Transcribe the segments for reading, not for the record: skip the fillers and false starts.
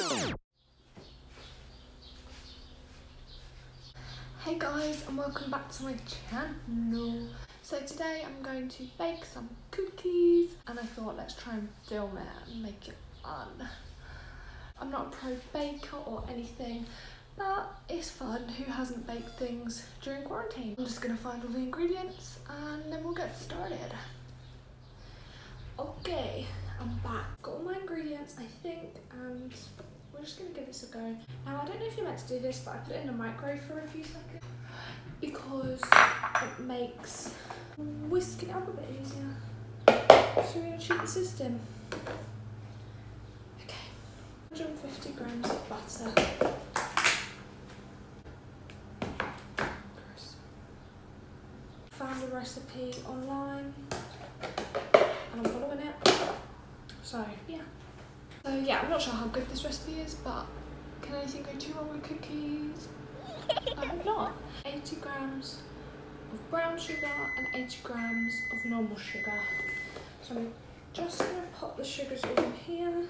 Hey guys, and welcome back to my channel. So today I'm going to bake some cookies and I thought let's try and film it and make it fun. I'm not a pro baker or anything, but it's fun. Who hasn't baked things during quarantine? I'm just going to find all the ingredients and then we'll get started. Okay, I'm back. Got all my ingredients I think, and we're just going to give this a go. Now I don't know if you're meant to do this, but I put it in the microwave for a few seconds because it makes whisking it up a bit easier. So we're going to cheat the system. Okay, 150 grams of butter. Found the recipe online and I'm following it. So yeah. I'm not sure how good this recipe is, but can anything go too wrong with cookies? I hope not. 80 grams of brown sugar and 80 grams of normal sugar. So I'm just going to pop the sugars all in here.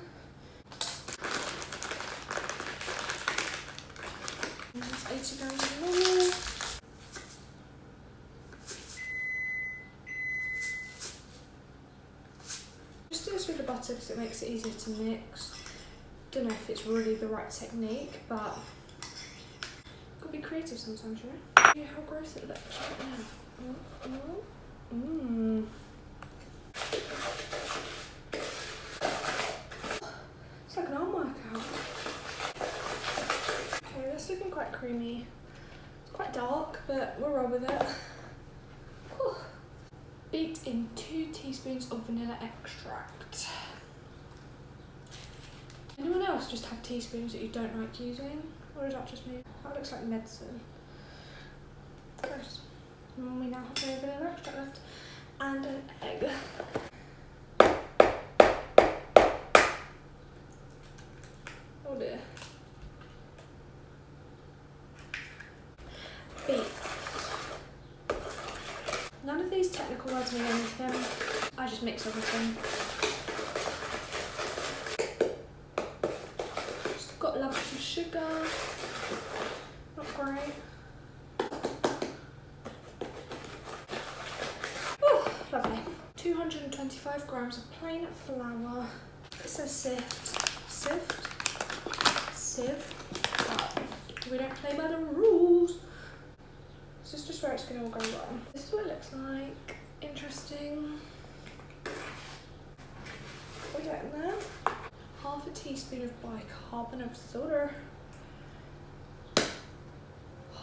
And that's 80 grams of normal. Just do this with the butter because it makes it easier to mix. Don't know if it's really the right technique, but gotta be creative sometimes, you know? Yeah, how gross it looks right now. It's like an arm workout. Okay, that's looking quite creamy. It's quite dark, but we'll roll with it. Whew. Beat in 2 teaspoons of vanilla extract. Anyone else just have teaspoons that you don't like using? Or is that just me? That looks like medicine. Gross. We now have the vanilla extract left. And an egg. Oh dear. Beat. None of these technical words mean anything. I just mix everything. Just got lumps of sugar. Not great. Oh, lovely. 225 grams of plain flour. It says sieve, but we don't play by the rules. This is just where it's going to all go wrong. This is what it looks like. Interesting. What are we getting there? Half a teaspoon of bicarbonate of soda.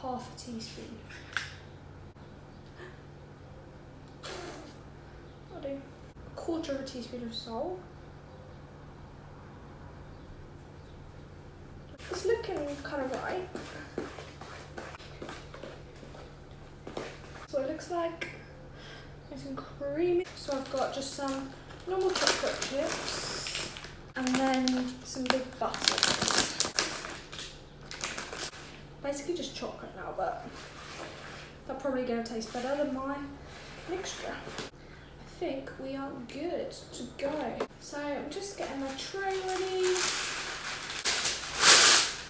Half a teaspoon. I'll do. 1/4 of a teaspoon of salt. It's looking kind of right. So it looks like nice and creamy. So I've got just some normal chocolate chips and then some big butters. Basically just chocolate now, but they're probably going to taste better than my mixture. I think we are good to go. So I'm just getting my tray ready.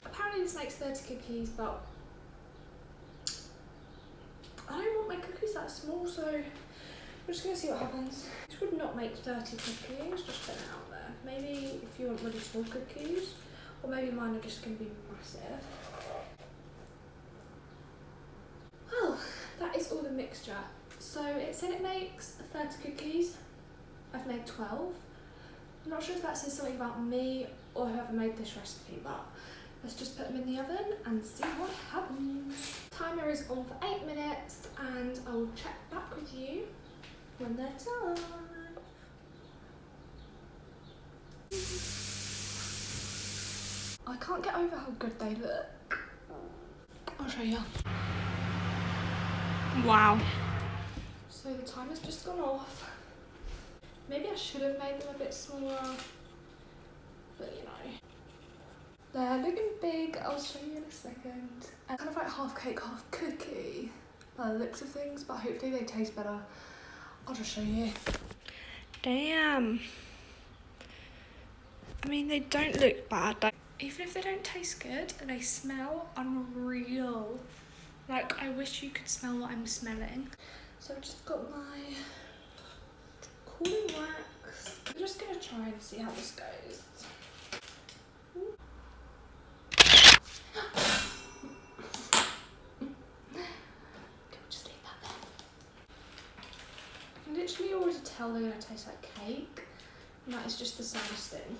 Apparently this makes 30 cookies, but I don't want my cookies that small, so we're just going to see what happens. This would not make 30 cookies, just put it out there. Maybe if you want really small cookies, or maybe mine are just going to be massive. Well, that is all the mixture. So it said it makes 30 cookies. I've made 12. I'm not sure if that says something about me or whoever made this recipe, but let's just put them in the oven and see what happens. Timer is on for 8 minutes and I will check back with you when they're done. I can't get over how good they look. I'll show you. Wow. So the timer's just gone off. Maybe I should have made them a bit smaller, but you know. They're looking big, I'll show you in a second. And kind of like half cake, half cookie by the looks of things, but hopefully they taste better. I'll just show you. Damn. I mean, they don't look bad. Like, even if they don't taste good, they smell unreal. Like, I wish you could smell what I'm smelling. So I've just got my cooling wax. I'm just gonna try and see how this goes. Just leave that there. I can literally already tell they're gonna taste like cake, and that is just the saddest thing.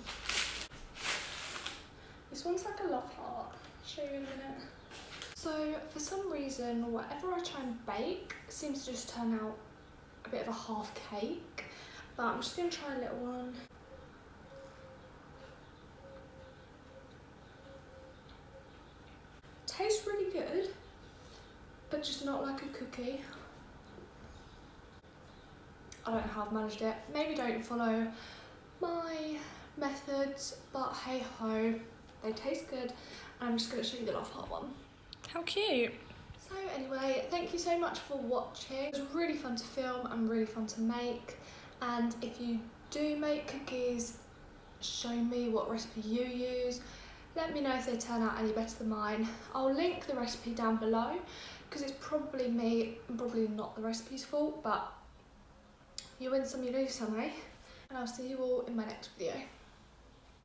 This one's like a love heart. I'll show you in a minute. So for some reason, whatever I try and bake seems to just turn out a bit of a half cake. But I'm just gonna try a little one. Tastes really good, but just not like a cookie. I don't know how I've managed it. Maybe don't follow my methods, but hey ho, they taste good. And I'm just gonna show you the love heart one. How cute. So anyway, thank you so much for watching. It was really fun to film and really fun to make. And if you do make cookies, show me what recipe you use. Let me know if they turn out any better than mine. I'll link the recipe down below because it's probably me and probably not the recipe's fault, but you win some, you lose some, eh? And I'll see you all in my next video.